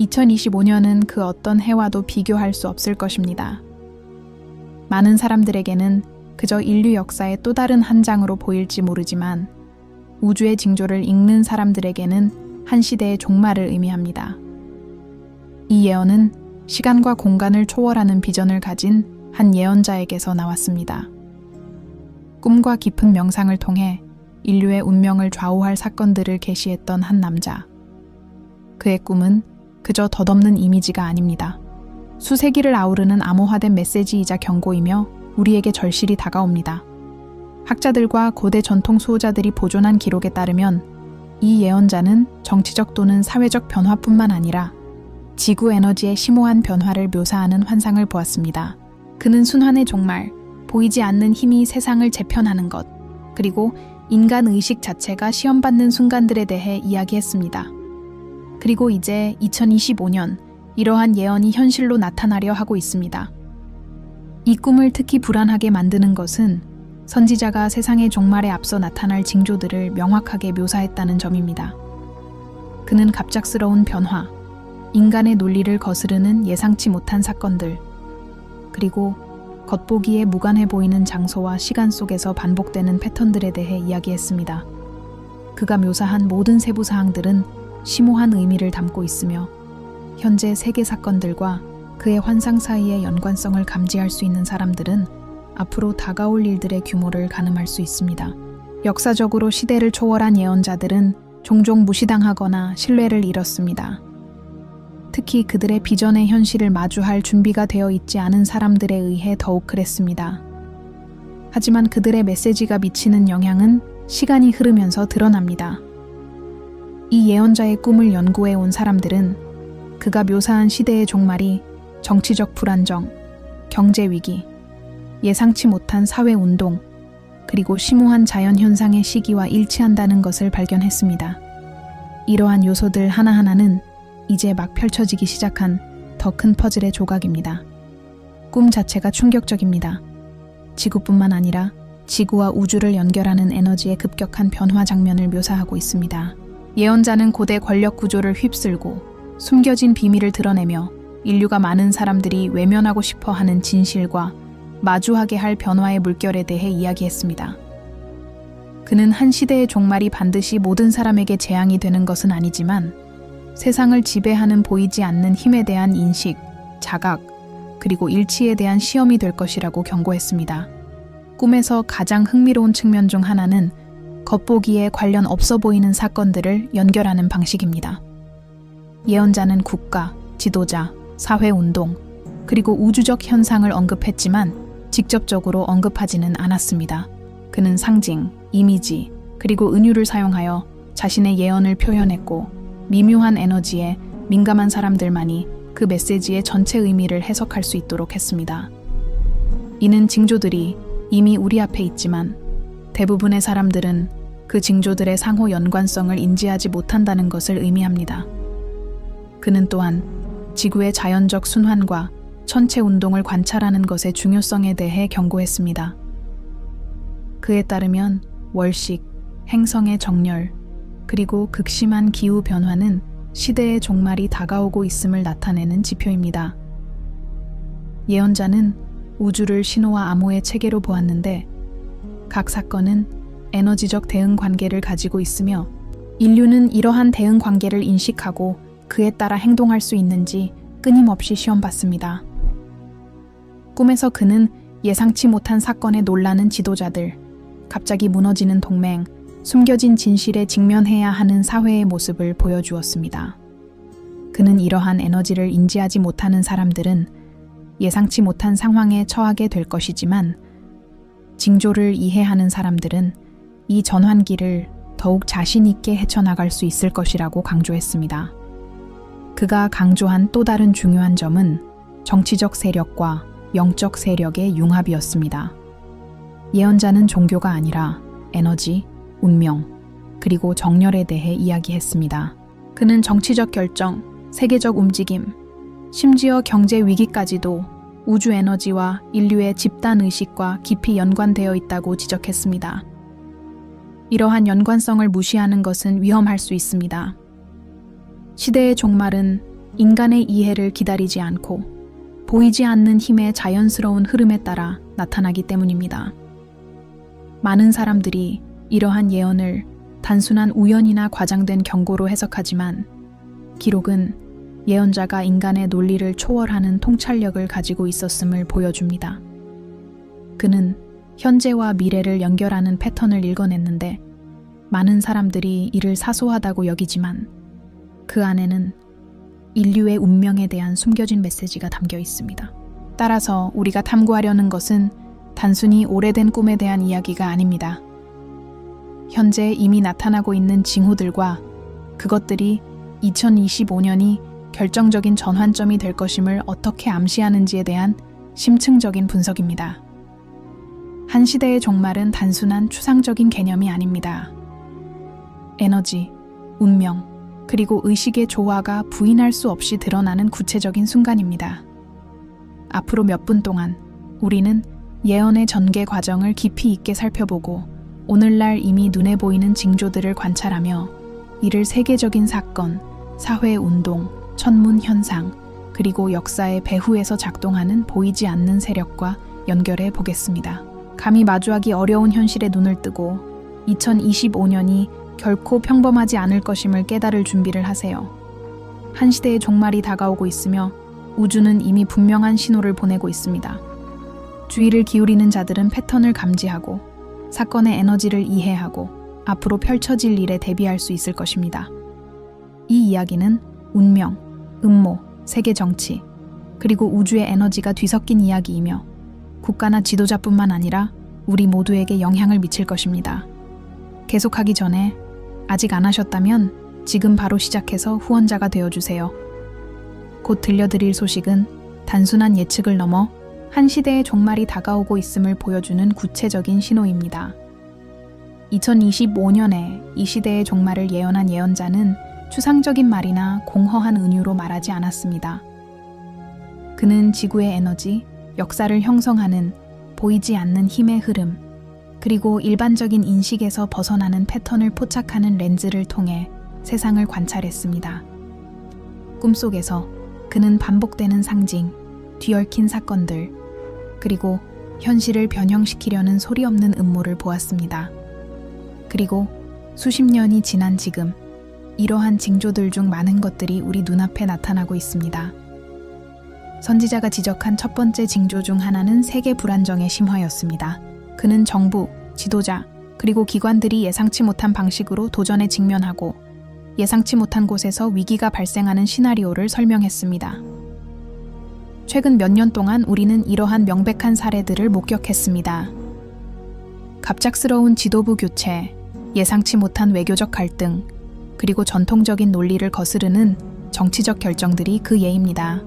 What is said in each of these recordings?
2025년은 그 어떤 해와도 비교할 수 없을 것입니다. 많은 사람들에게는 그저 인류 역사의 또 다른 한 장으로 보일지 모르지만 우주의 징조를 읽는 사람들에게는 한 시대의 종말을 의미합니다. 이 예언은 시간과 공간을 초월하는 비전을 가진 한 예언자에게서 나왔습니다. 꿈과 깊은 명상을 통해 인류의 운명을 좌우할 사건들을 계시했던 한 남자. 그의 꿈은 그저 덧없는 이미지가 아닙니다. 수세기를 아우르는 암호화된 메시지이자 경고이며 우리에게 절실히 다가옵니다. 학자들과 고대 전통 수호자들이 보존한 기록에 따르면 이 예언자는 정치적 또는 사회적 변화뿐만 아니라 지구 에너지의 심오한 변화를 묘사하는 환상을 보았습니다. 그는 순환의 종말, 보이지 않는 힘이 세상을 재편하는 것, 그리고 인간 의식 자체가 시험받는 순간들에 대해 이야기했습니다. 그리고 이제 2025년, 이러한 예언이 현실로 나타나려 하고 있습니다. 이 꿈을 특히 불안하게 만드는 것은 선지자가 세상의 종말에 앞서 나타날 징조들을 명확하게 묘사했다는 점입니다. 그는 갑작스러운 변화, 인간의 논리를 거스르는 예상치 못한 사건들, 그리고 겉보기에 무관해 보이는 장소와 시간 속에서 반복되는 패턴들에 대해 이야기했습니다. 그가 묘사한 모든 세부 사항들은 심오한 의미를 담고 있으며 현재 세계 사건들과 그의 환상 사이의 연관성을 감지할 수 있는 사람들은 앞으로 다가올 일들의 규모를 가늠할 수 있습니다. 역사적으로 시대를 초월한 예언자들은 종종 무시당하거나 신뢰를 잃었습니다. 특히 그들의 비전의 현실을 마주할 준비가 되어 있지 않은 사람들에 의해 더욱 그랬습니다. 하지만 그들의 메시지가 미치는 영향은 시간이 흐르면서 드러납니다. 이 예언자의 꿈을 연구해 온 사람들은 그가 묘사한 시대의 종말이 정치적 불안정, 경제 위기, 예상치 못한 사회 운동, 그리고 심오한 자연 현상의 시기와 일치한다는 것을 발견했습니다. 이러한 요소들 하나하나는 이제 막 펼쳐지기 시작한 더 큰 퍼즐의 조각입니다. 꿈 자체가 충격적입니다. 지구뿐만 아니라 지구와 우주를 연결하는 에너지의 급격한 변화 장면을 묘사하고 있습니다. 예언자는 고대 권력 구조를 휩쓸고 숨겨진 비밀을 드러내며 인류가 많은 사람들이 외면하고 싶어 하는 진실과 마주하게 할 변화의 물결에 대해 이야기했습니다. 그는 한 시대의 종말이 반드시 모든 사람에게 재앙이 되는 것은 아니지만 세상을 지배하는 보이지 않는 힘에 대한 인식, 자각, 그리고 일치에 대한 시험이 될 것이라고 경고했습니다. 꿈에서 가장 흥미로운 측면 중 하나는 겉보기에 관련 없어 보이는 사건들을 연결하는 방식입니다. 예언자는 국가, 지도자, 사회운동, 그리고 우주적 현상을 언급했지만 직접적으로 언급하지는 않았습니다. 그는 상징, 이미지, 그리고 은유를 사용하여 자신의 예언을 표현했고 미묘한 에너지에 민감한 사람들만이 그 메시지의 전체 의미를 해석할 수 있도록 했습니다. 이는 징조들이 이미 우리 앞에 있지만 대부분의 사람들은 그 징조들의 상호 연관성을 인지하지 못한다는 것을 의미합니다. 그는 또한 지구의 자연적 순환과 천체 운동을 관찰하는 것의 중요성에 대해 경고했습니다. 그에 따르면 월식, 행성의 정렬, 그리고 극심한 기후 변화는 시대의 종말이 다가오고 있음을 나타내는 지표입니다. 예언자는 우주를 신호와 암호의 체계로 보았는데 각 사건은 에너지적 대응 관계를 가지고 있으며 인류는 이러한 대응 관계를 인식하고 그에 따라 행동할 수 있는지 끊임없이 시험받습니다. 꿈에서 그는 예상치 못한 사건에 놀라는 지도자들, 갑자기 무너지는 동맹, 숨겨진 진실에 직면해야 하는 사회의 모습을 보여주었습니다. 그는 이러한 에너지를 인지하지 못하는 사람들은 예상치 못한 상황에 처하게 될 것이지만 징조를 이해하는 사람들은 이 전환기를 더욱 자신 있게 헤쳐나갈 수 있을 것이라고 강조했습니다. 그가 강조한 또 다른 중요한 점은 정치적 세력과 영적 세력의 융합이었습니다. 예언자는 종교가 아니라 에너지, 운명, 그리고 정렬에 대해 이야기했습니다. 그는 정치적 결정, 세계적 움직임, 심지어 경제 위기까지도 우주 에너지와 인류의 집단 의식과 깊이 연관되어 있다고 지적했습니다. 이러한 연관성을 무시하는 것은 위험할 수 있습니다. 시대의 종말은 인간의 이해를 기다리지 않고 보이지 않는 힘의 자연스러운 흐름에 따라 나타나기 때문입니다. 많은 사람들이 이러한 예언을 단순한 우연이나 과장된 경고로 해석하지만 기록은 예언자가 인간의 논리를 초월하는 통찰력을 가지고 있었음을 보여줍니다. 그는 현재와 미래를 연결하는 패턴을 읽어냈는데 많은 사람들이 이를 사소하다고 여기지만 그 안에는 인류의 운명에 대한 숨겨진 메시지가 담겨 있습니다. 따라서 우리가 탐구하려는 것은 단순히 오래된 꿈에 대한 이야기가 아닙니다. 현재 이미 나타나고 있는 징후들과 그것들이 2025년이 결정적인 전환점이 될 것임을 어떻게 암시하는지에 대한 심층적인 분석입니다. 한 시대의 종말은 단순한 추상적인 개념이 아닙니다. 에너지, 운명, 그리고 의식의 조화가 부인할 수 없이 드러나는 구체적인 순간입니다. 앞으로 몇 분 동안 우리는 예언의 전개 과정을 깊이 있게 살펴보고 오늘날 이미 눈에 보이는 징조들을 관찰하며 이를 세계적인 사건, 사회운동, 천문 현상, 그리고 역사의 배후에서 작동하는 보이지 않는 세력과 연결해 보겠습니다. 감히 마주하기 어려운 현실에 눈을 뜨고 2025년이 결코 평범하지 않을 것임을 깨달을 준비를 하세요. 한 시대의 종말이 다가오고 있으며 우주는 이미 분명한 신호를 보내고 있습니다. 주의를 기울이는 자들은 패턴을 감지하고 사건의 에너지를 이해하고 앞으로 펼쳐질 일에 대비할 수 있을 것입니다. 이 이야기는 운명, 음모, 세계 정치, 그리고 우주의 에너지가 뒤섞인 이야기이며 국가나 지도자뿐만 아니라 우리 모두에게 영향을 미칠 것입니다. 계속하기 전에 아직 안 하셨다면 지금 바로 시작해서 후원자가 되어주세요. 곧 들려드릴 소식은 단순한 예측을 넘어 한 시대의 종말이 다가오고 있음을 보여주는 구체적인 신호입니다. 2025년에 이 시대의 종말을 예언한 예언자는 추상적인 말이나 공허한 은유로 말하지 않았습니다. 그는 지구의 에너지, 역사를 형성하는 보이지 않는 힘의 흐름, 그리고 일반적인 인식에서 벗어나는 패턴을 포착하는 렌즈를 통해 세상을 관찰했습니다. 꿈속에서 그는 반복되는 상징, 뒤얽힌 사건들, 그리고 현실을 변형시키려는 소리 없는 음모를 보았습니다. 그리고 수십 년이 지난 지금, 이러한 징조들 중 많은 것들이 우리 눈앞에 나타나고 있습니다. 선지자가 지적한 첫 번째 징조 중 하나는 세계 불안정의 심화였습니다. 그는 정부, 지도자, 그리고 기관들이 예상치 못한 방식으로 도전에 직면하고 예상치 못한 곳에서 위기가 발생하는 시나리오를 설명했습니다. 최근 몇 년 동안 우리는 이러한 명백한 사례들을 목격했습니다. 갑작스러운 지도부 교체, 예상치 못한 외교적 갈등, 그리고 전통적인 논리를 거스르는 정치적 결정들이 그 예입니다.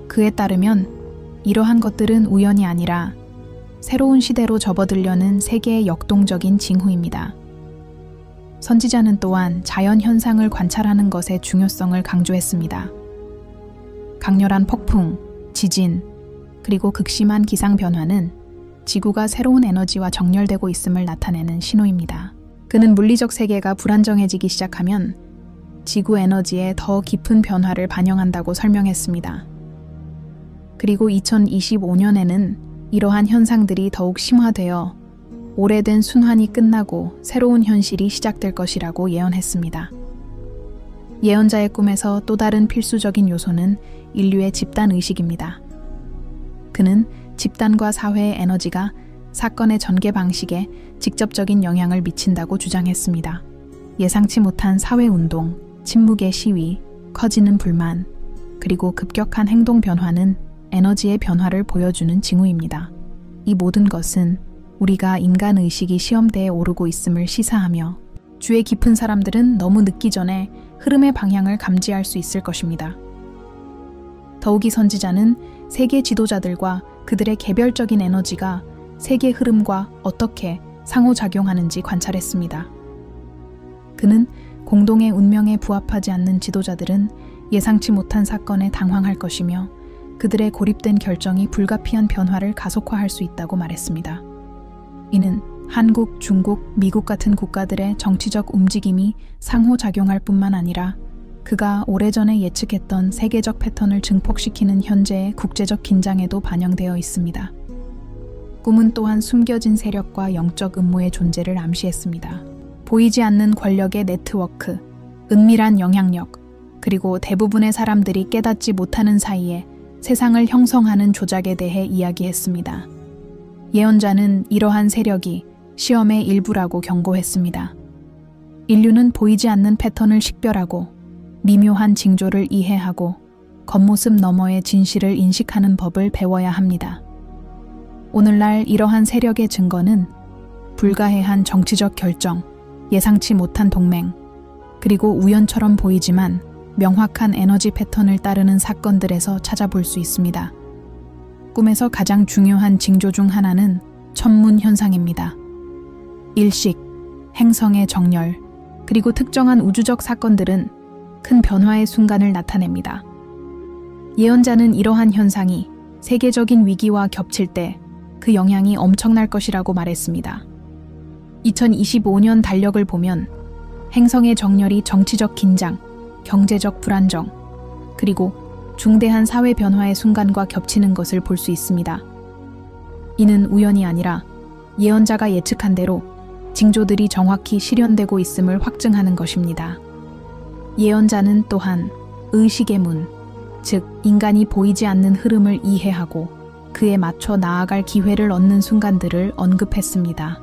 그에 따르면 이러한 것들은 우연이 아니라 새로운 시대로 접어들려는 세계의 역동적인 징후입니다. 선지자는 또한 자연 현상을 관찰하는 것의 중요성을 강조했습니다. 강렬한 폭풍, 지진, 그리고 극심한 기상 변화는 지구가 새로운 에너지와 정렬되고 있음을 나타내는 신호입니다. 그는 물리적 세계가 불안정해지기 시작하면 지구 에너지에 더 깊은 변화를 반영한다고 설명했습니다. 그리고 2025년에는 이러한 현상들이 더욱 심화되어 오래된 순환이 끝나고 새로운 현실이 시작될 것이라고 예언했습니다. 예언자의 꿈에서 또 다른 필수적인 요소는 인류의 집단의식입니다. 그는 집단과 사회의 에너지가 사건의 전개 방식에 직접적인 영향을 미친다고 주장했습니다. 예상치 못한 사회운동, 침묵의 시위, 커지는 불만, 그리고 급격한 행동 변화는 에너지의 변화를 보여주는 징후입니다. 이 모든 것은 우리가 인간 의식이 시험대에 오르고 있음을 시사하며 주의 깊은 사람들은 너무 늦기 전에 흐름의 방향을 감지할 수 있을 것입니다. 더욱이 선지자는 세계 지도자들과 그들의 개별적인 에너지가 세계 흐름과 어떻게 상호작용하는지 관찰했습니다. 그는 공동의 운명에 부합하지 않는 지도자들은 예상치 못한 사건에 당황할 것이며 그들의 고립된 결정이 불가피한 변화를 가속화할 수 있다고 말했습니다. 이는 한국, 중국, 미국 같은 국가들의 정치적 움직임이 상호작용할 뿐만 아니라 그가 오래전에 예측했던 세계적 패턴을 증폭시키는 현재의 국제적 긴장에도 반영되어 있습니다. 꿈은 또한 숨겨진 세력과 영적 음모의 존재를 암시했습니다. 보이지 않는 권력의 네트워크, 은밀한 영향력, 그리고 대부분의 사람들이 깨닫지 못하는 사이에 세상을 형성하는 조작에 대해 이야기했습니다. 예언자는 이러한 세력이 시험의 일부라고 경고했습니다. 인류는 보이지 않는 패턴을 식별하고 미묘한 징조를 이해하고 겉모습 너머의 진실을 인식하는 법을 배워야 합니다. 오늘날 이러한 세력의 증거는 불가해한 정치적 결정, 예상치 못한 동맹, 그리고 우연처럼 보이지만 명확한 에너지 패턴을 따르는 사건들에서 찾아볼 수 있습니다. 꿈에서 가장 중요한 징조 중 하나는 천문 현상입니다. 일식, 행성의 정렬, 그리고 특정한 우주적 사건들은 큰 변화의 순간을 나타냅니다. 예언자는 이러한 현상이 세계적인 위기와 겹칠 때 그 영향이 엄청날 것이라고 말했습니다. 2025년 달력을 보면 행성의 정렬이 정치적 긴장, 경제적 불안정, 그리고 중대한 사회 변화의 순간과 겹치는 것을 볼 수 있습니다. 이는 우연이 아니라 예언자가 예측한 대로 징조들이 정확히 실현되고 있음을 확증하는 것입니다. 예언자는 또한 의식의 문, 즉 인간이 보이지 않는 흐름을 이해하고 그에 맞춰 나아갈 기회를 얻는 순간들을 언급했습니다.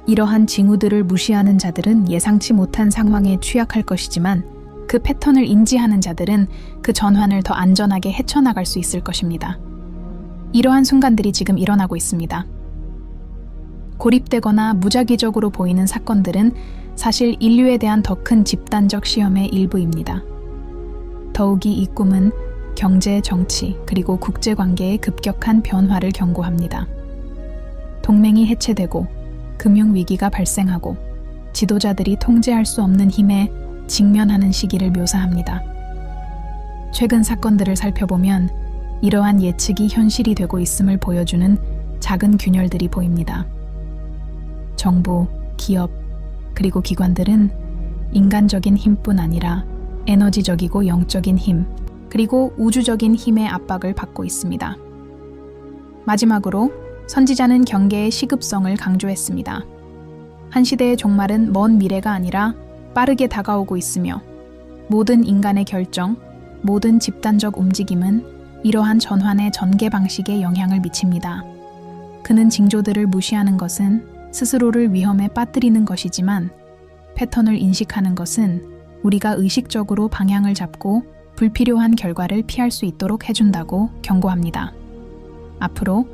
이러한 징후들을 무시하는 자들은 예상치 못한 상황에 취약할 것이지만 그 패턴을 인지하는 자들은 그 전환을 더 안전하게 헤쳐나갈 수 있을 것입니다. 이러한 순간들이 지금 일어나고 있습니다. 고립되거나 무작위적으로 보이는 사건들은 사실 인류에 대한 더 큰 집단적 시험의 일부입니다. 더욱이 이 꿈은 경제, 정치, 그리고 국제관계의 급격한 변화를 경고합니다. 동맹이 해체되고 금융위기가 발생하고 지도자들이 통제할 수 없는 힘에 직면하는 시기를 묘사합니다. 최근 사건들을 살펴보면 이러한 예측이 현실이 되고 있음을 보여주는 작은 균열들이 보입니다. 정부, 기업, 그리고 기관들은 인간적인 힘뿐 아니라 에너지적이고 영적인 힘, 그리고 우주적인 힘의 압박을 받고 있습니다. 마지막으로 선지자는 경계의 시급성을 강조했습니다. 한 시대의 종말은 먼 미래가 아니라 빠르게 다가오고 있으며 모든 인간의 결정, 모든 집단적 움직임은 이러한 전환의 전개 방식에 영향을 미칩니다. 그는 징조들을 무시하는 것은 스스로를 위험에 빠뜨리는 것이지만 패턴을 인식하는 것은 우리가 의식적으로 방향을 잡고 불필요한 결과를 피할 수 있도록 해준다고 경고합니다. 앞으로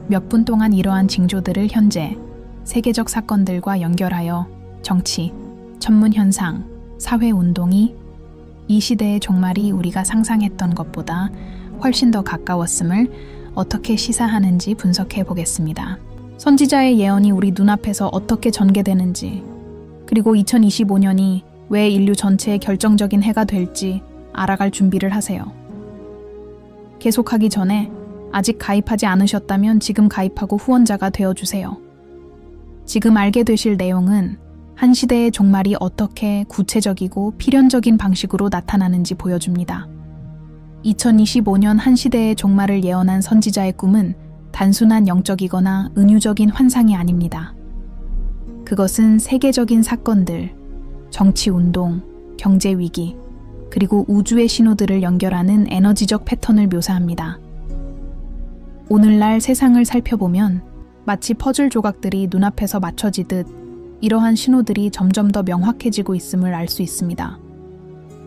몇 분 동안 이러한 징조들을 현재 세계적 사건들과 연결하여 정치, 천문 현상, 사회 운동이 이 시대의 종말이 우리가 상상했던 것보다 훨씬 더 가까웠음을 어떻게 시사하는지 분석해 보겠습니다. 선지자의 예언이 우리 눈앞에서 어떻게 전개되는지, 그리고 2025년이 왜 인류 전체의 결정적인 해가 될지 알아갈 준비를 하세요. 계속하기 전에 아직 가입하지 않으셨다면 지금 가입하고 후원자가 되어주세요. 지금 알게 되실 내용은 한 시대의 종말이 어떻게 구체적이고 필연적인 방식으로 나타나는지 보여줍니다. 2025년 한 시대의 종말을 예언한 선지자의 꿈은 단순한 영적이거나 은유적인 환상이 아닙니다. 그것은 세계적인 사건들, 정치운동, 경제위기, 그리고 우주의 신호들을 연결하는 에너지적 패턴을 묘사합니다. 오늘날 세상을 살펴보면 마치 퍼즐 조각들이 눈앞에서 맞춰지듯 이러한 신호들이 점점 더 명확해지고 있음을 알 수 있습니다.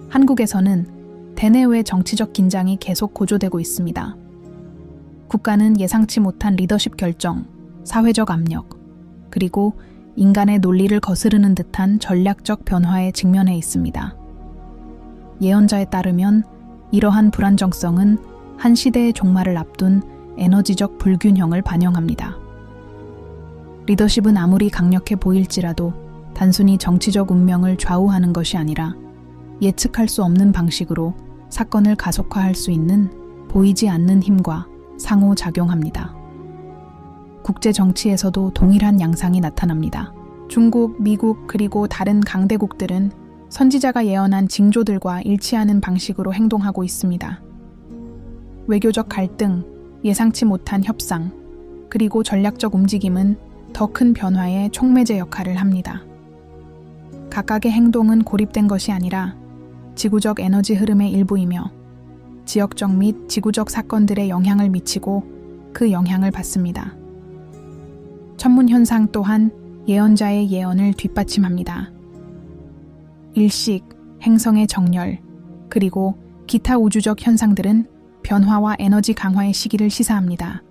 한국에서는 대내외 정치적 긴장이 계속 고조되고 있습니다. 국가는 예상치 못한 리더십 결정, 사회적 압력, 그리고 인간의 논리를 거스르는 듯한 전략적 변화에 직면해 있습니다. 예언자에 따르면 이러한 불안정성은 한 시대의 종말을 앞둔 에너지적 불균형을 반영합니다. 리더십은 아무리 강력해 보일지라도 단순히 정치적 운명을 좌우하는 것이 아니라 예측할 수 없는 방식으로 사건을 가속화할 수 있는 보이지 않는 힘과 상호작용합니다. 국제 정치에서도 동일한 양상이 나타납니다. 중국, 미국, 그리고 다른 강대국들은 선지자가 예언한 징조들과 일치하는 방식으로 행동하고 있습니다. 외교적 갈등, 예상치 못한 협상, 그리고 전략적 움직임은 더 큰 변화의 촉매제 역할을 합니다. 각각의 행동은 고립된 것이 아니라 지구적 에너지 흐름의 일부이며 지역적 및 지구적 사건들에 영향을 미치고 그 영향을 받습니다. 천문 현상 또한 예언자의 예언을 뒷받침합니다. 일식, 행성의 정렬, 그리고 기타 우주적 현상들은 변화와 에너지 강화의 시기를 시사합니다.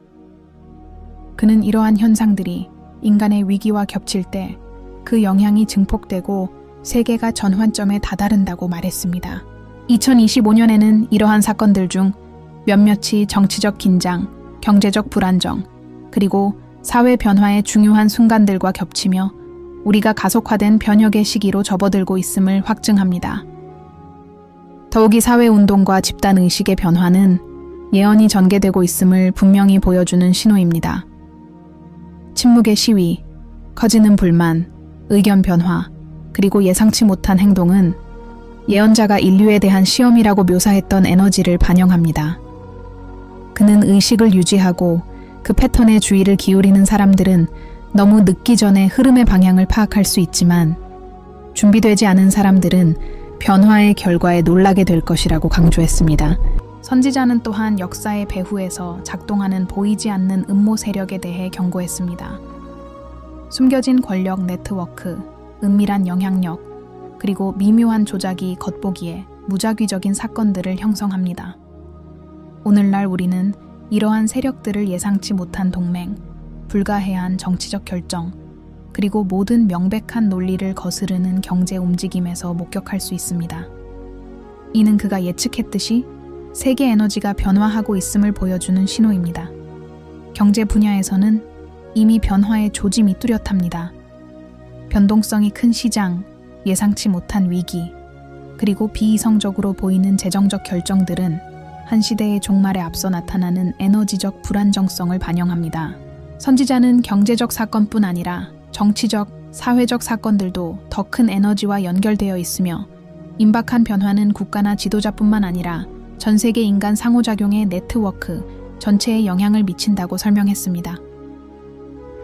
그는 이러한 현상들이 인간의 위기와 겹칠 때 그 영향이 증폭되고 세계가 전환점에 다다른다고 말했습니다. 2025년에는 이러한 사건들 중 몇몇이 정치적 긴장, 경제적 불안정, 그리고 사회 변화의 중요한 순간들과 겹치며 우리가 가속화된 변혁의 시기로 접어들고 있음을 확증합니다. 더욱이 사회운동과 집단의식의 변화는 예언이 전개되고 있음을 분명히 보여주는 신호입니다. 침묵의 시위, 커지는 불만, 의견 변화, 그리고 예상치 못한 행동은 예언자가 인류에 대한 시험이라고 묘사했던 에너지를 반영합니다. 그는 의식을 유지하고 그 패턴에 주의를 기울이는 사람들은 너무 늦기 전에 흐름의 방향을 파악할 수 있지만 준비되지 않은 사람들은 변화의 결과에 놀라게 될 것이라고 강조했습니다. 선지자는 또한 역사의 배후에서 작동하는 보이지 않는 음모 세력에 대해 경고했습니다. 숨겨진 권력 네트워크, 은밀한 영향력, 그리고 미묘한 조작이 겉보기에 무작위적인 사건들을 형성합니다. 오늘날 우리는 이러한 세력들을 예상치 못한 동맹, 불가해한 정치적 결정, 그리고 모든 명백한 논리를 거스르는 경제 움직임에서 목격할 수 있습니다. 이는 그가 예측했듯이 세계 에너지가 변화하고 있음을 보여주는 신호입니다. 경제 분야에서는 이미 변화의 조짐이 뚜렷합니다. 변동성이 큰 시장, 예상치 못한 위기, 그리고 비이성적으로 보이는 재정적 결정들은 한 시대의 종말에 앞서 나타나는 에너지적 불안정성을 반영합니다. 선지자는 경제적 사건뿐 아니라 정치적, 사회적 사건들도 더 큰 에너지와 연결되어 있으며 임박한 변화는 국가나 지도자뿐만 아니라 전 세계 인간 상호작용의 네트워크 전체에 영향을 미친다고 설명했습니다.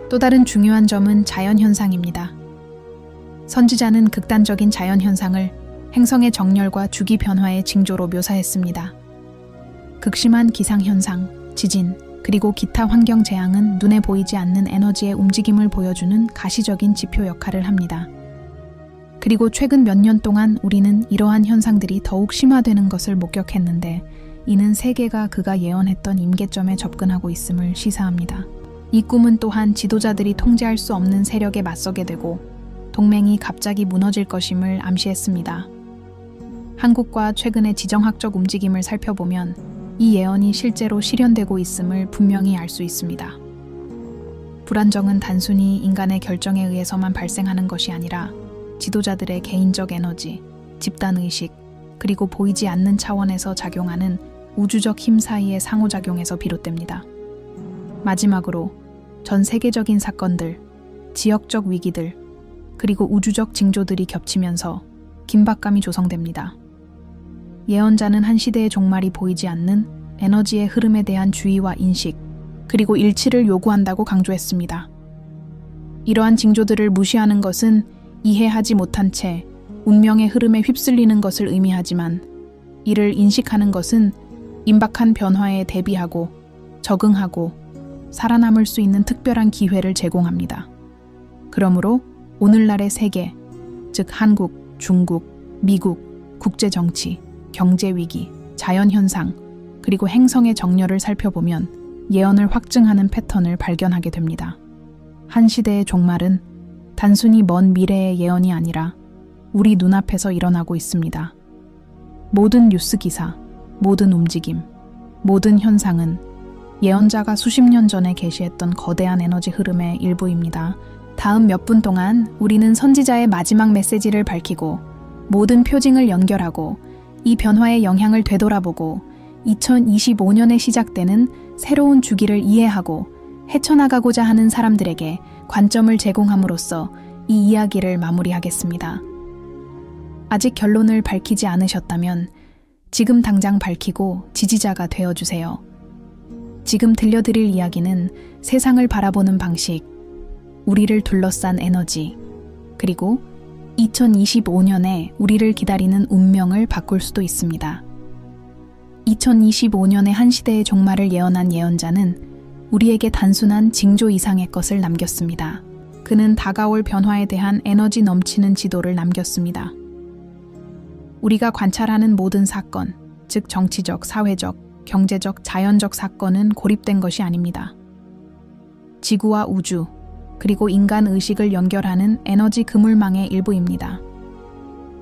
또 다른 중요한 점은 자연현상입니다. 선지자는 극단적인 자연현상을 행성의 정렬과 주기 변화의 징조로 묘사했습니다. 극심한 기상현상, 지진, 그리고 기타 환경 재앙은 눈에 보이지 않는 에너지의 움직임을 보여주는 가시적인 지표 역할을 합니다. 그리고 최근 몇 년 동안 우리는 이러한 현상들이 더욱 심화되는 것을 목격했는데 이는 세계가 그가 예언했던 임계점에 접근하고 있음을 시사합니다. 이 꿈은 또한 지도자들이 통제할 수 없는 세력에 맞서게 되고 동맹이 갑자기 무너질 것임을 암시했습니다. 한국과 최근의 지정학적 움직임을 살펴보면 이 예언이 실제로 실현되고 있음을 분명히 알 수 있습니다. 불안정은 단순히 인간의 결정에 의해서만 발생하는 것이 아니라 지도자들의 개인적 에너지, 집단의식, 그리고 보이지 않는 차원에서 작용하는 우주적 힘 사이의 상호작용에서 비롯됩니다. 마지막으로 전 세계적인 사건들, 지역적 위기들, 그리고 우주적 징조들이 겹치면서 긴박감이 조성됩니다. 예언자는 한 시대의 종말이 보이지 않는 에너지의 흐름에 대한 주의와 인식, 그리고 일치를 요구한다고 강조했습니다. 이러한 징조들을 무시하는 것은 이해하지 못한 채 운명의 흐름에 휩쓸리는 것을 의미하지만 이를 인식하는 것은 임박한 변화에 대비하고 적응하고 살아남을 수 있는 특별한 기회를 제공합니다. 그러므로 오늘날의 세계, 즉 한국, 중국, 미국, 국제정치, 경제위기, 자연현상, 그리고 행성의 정렬을 살펴보면 예언을 확증하는 패턴을 발견하게 됩니다. 한 시대의 종말은 단순히 먼 미래의 예언이 아니라 우리 눈앞에서 일어나고 있습니다. 모든 뉴스 기사, 모든 움직임, 모든 현상은 예언자가 수십 년 전에 계시했던 거대한 에너지 흐름의 일부입니다. 다음 몇 분 동안 우리는 선지자의 마지막 메시지를 밝히고 모든 표징을 연결하고 이 변화의 영향을 되돌아보고 2025년에 시작되는 새로운 주기를 이해하고 헤쳐나가고자 하는 사람들에게 관점을 제공함으로써 이 이야기를 마무리하겠습니다. 아직 결론을 밝히지 않으셨다면 지금 당장 밝히고 지지자가 되어주세요. 지금 들려드릴 이야기는 세상을 바라보는 방식, 우리를 둘러싼 에너지, 그리고 2025년에 우리를 기다리는 운명을 바꿀 수도 있습니다. 2025년의 한 시대의 종말을 예언한 예언자는 우리에게 단순한 징조 이상의 것을 남겼습니다. 그는 다가올 변화에 대한 에너지 넘치는 지도를 남겼습니다. 우리가 관찰하는 모든 사건, 즉 정치적, 사회적, 경제적, 자연적 사건은 고립된 것이 아닙니다. 지구와 우주, 그리고 인간 의식을 연결하는 에너지 그물망의 일부입니다.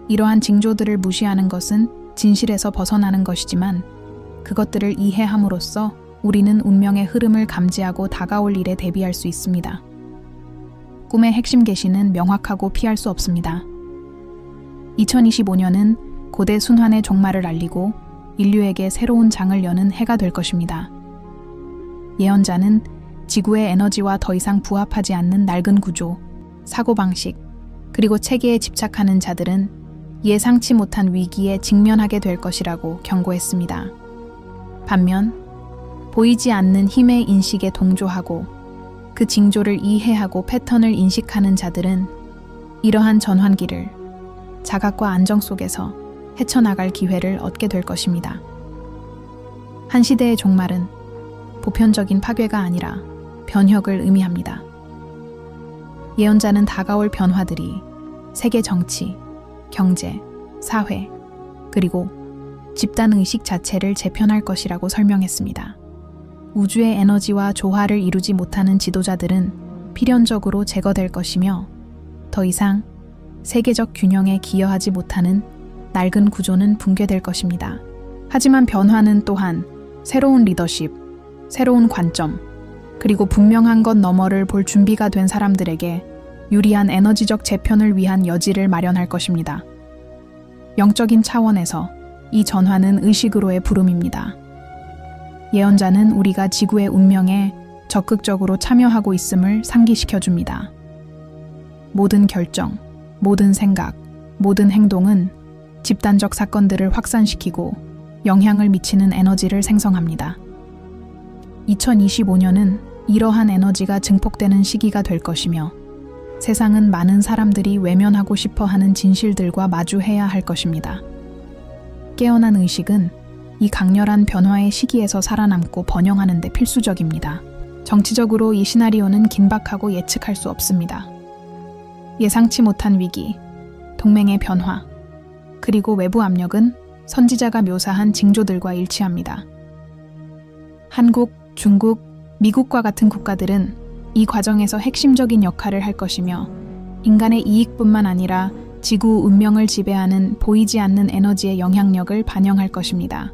이러한 징조들을 무시하는 것은 진실에서 벗어나는 것이지만 그것들을 이해함으로써 우리는 운명의 흐름을 감지하고 다가올 일에 대비할 수 있습니다. 꿈의 핵심 계시는 명확하고 피할 수 없습니다. 2025년은 고대 순환의 종말을 알리고 인류에게 새로운 장을 여는 해가 될 것입니다. 예언자는 지구의 에너지와 더 이상 부합하지 않는 낡은 구조, 사고방식, 그리고 체계에 집착하는 자들은 예상치 못한 위기에 직면하게 될 것이라고 경고했습니다. 반면 보이지 않는 힘의 인식에 동조하고 그 징조를 이해하고 패턴을 인식하는 자들은 이러한 전환기를 자각과 안정 속에서 헤쳐나갈 기회를 얻게 될 것입니다. 한 시대의 종말은 보편적인 파괴가 아니라 변혁을 의미합니다. 예언자는 다가올 변화들이 세계 정치, 경제, 사회, 그리고 집단의식 자체를 재편할 것이라고 설명했습니다. 우주의 에너지와 조화를 이루지 못하는 지도자들은 필연적으로 제거될 것이며 더 이상 세계적 균형에 기여하지 못하는 낡은 구조는 붕괴될 것입니다. 하지만 변화는 또한 새로운 리더십, 새로운 관점, 그리고 분명한 것 너머를 볼 준비가 된 사람들에게 유리한 에너지적 재편을 위한 여지를 마련할 것입니다. 영적인 차원에서 이 전환은 의식으로의 부름입니다. 예언자는 우리가 지구의 운명에 적극적으로 참여하고 있음을 상기시켜줍니다. 모든 결정, 모든 생각, 모든 행동은 집단적 사건들을 확산시키고 영향을 미치는 에너지를 생성합니다. 2025년은 이러한 에너지가 증폭되는 시기가 될 것이며 세상은 많은 사람들이 외면하고 싶어 하는 진실들과 마주해야 할 것입니다. 깨어난 의식은 이 강렬한 변화의 시기에서 살아남고 번영하는 데 필수적입니다. 정치적으로 이 시나리오는 긴박하고 예측할 수 없습니다. 예상치 못한 위기, 동맹의 변화, 그리고 외부 압력은 선지자가 묘사한 징조들과 일치합니다. 한국, 중국, 미국과 같은 국가들은 이 과정에서 핵심적인 역할을 할 것이며 인간의 이익뿐만 아니라 지구 운명을 지배하는 보이지 않는 에너지의 영향력을 반영할 것입니다.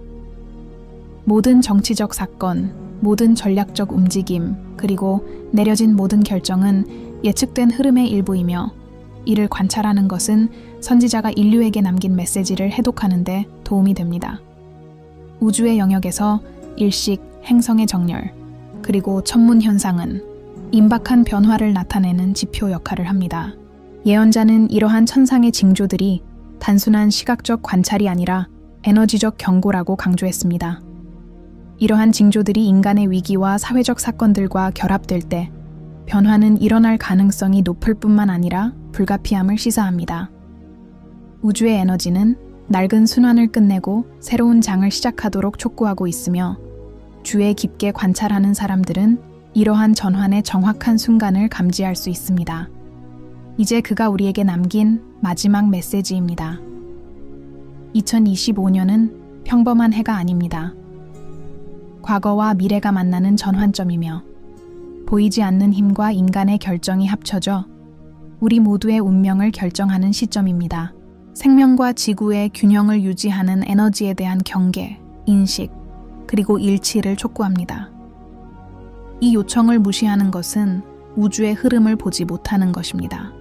모든 정치적 사건, 모든 전략적 움직임, 그리고 내려진 모든 결정은 예측된 흐름의 일부이며 이를 관찰하는 것은 선지자가 인류에게 남긴 메시지를 해독하는 데 도움이 됩니다. 우주의 영역에서 일식, 행성의 정렬, 그리고 천문 현상은 임박한 변화를 나타내는 지표 역할을 합니다. 예언자는 이러한 천상의 징조들이 단순한 시각적 관찰이 아니라 에너지적 경고라고 강조했습니다. 이러한 징조들이 인간의 위기와 사회적 사건들과 결합될 때 변화는 일어날 가능성이 높을 뿐만 아니라 불가피함을 시사합니다. 우주의 에너지는 낡은 순환을 끝내고 새로운 장을 시작하도록 촉구하고 있으며 주에 깊게 관찰하는 사람들은 이러한 전환의 정확한 순간을 감지할 수 있습니다. 이제 그가 우리에게 남긴 마지막 메시지입니다. 2025년은 평범한 해가 아닙니다. 과거와 미래가 만나는 전환점이며 보이지 않는 힘과 인간의 결정이 합쳐져 우리 모두의 운명을 결정하는 시점입니다. 생명과 지구의 균형을 유지하는 에너지에 대한 경계, 인식, 그리고 일치를 촉구합니다. 이 요청을 무시하는 것은 우주의 흐름을 보지 못하는 것입니다.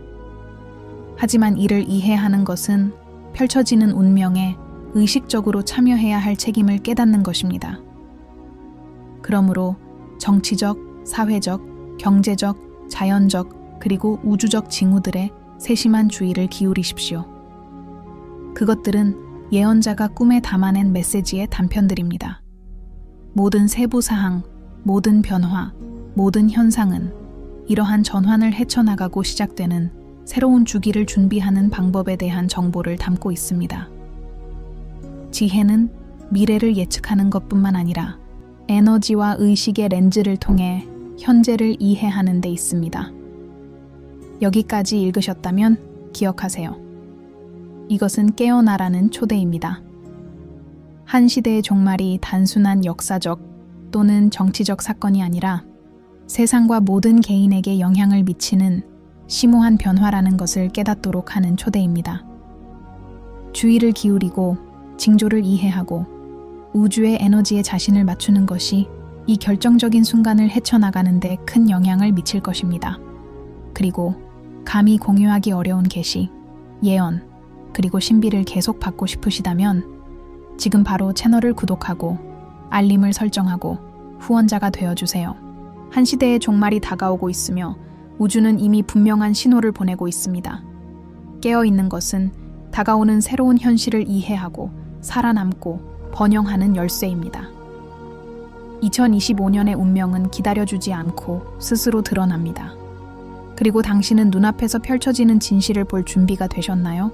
하지만 이를 이해하는 것은 펼쳐지는 운명에 의식적으로 참여해야 할 책임을 깨닫는 것입니다. 그러므로 정치적, 사회적, 경제적, 자연적, 그리고 우주적 징후들에 세심한 주의를 기울이십시오. 그것들은 예언자가 꿈에 담아낸 메시지의 단편들입니다. 모든 세부 사항, 모든 변화, 모든 현상은 이러한 전환을 헤쳐나가고 시작되는 새로운 주기를 준비하는 방법에 대한 정보를 담고 있습니다. 지혜는 미래를 예측하는 것뿐만 아니라 에너지와 의식의 렌즈를 통해 현재를 이해하는 데 있습니다. 여기까지 읽으셨다면 기억하세요. 이것은 깨어나라는 초대입니다. 한 시대의 종말이 단순한 역사적 또는 정치적 사건이 아니라 세상과 모든 개인에게 영향을 미치는 심오한 변화라는 것을 깨닫도록 하는 초대입니다. 주의를 기울이고 징조를 이해하고 우주의 에너지에 자신을 맞추는 것이 이 결정적인 순간을 헤쳐나가는 데 큰 영향을 미칠 것입니다. 그리고 감히 공유하기 어려운 계시, 예언, 그리고 신비를 계속 받고 싶으시다면 지금 바로 채널을 구독하고 알림을 설정하고 후원자가 되어주세요. 한 시대의 종말이 다가오고 있으며 우주는 이미 분명한 신호를 보내고 있습니다. 깨어있는 것은 다가오는 새로운 현실을 이해하고 살아남고 번영하는 열쇠입니다. 2025년의 운명은 기다려주지 않고 스스로 드러납니다. 그리고 당신은 눈앞에서 펼쳐지는 진실을 볼 준비가 되셨나요?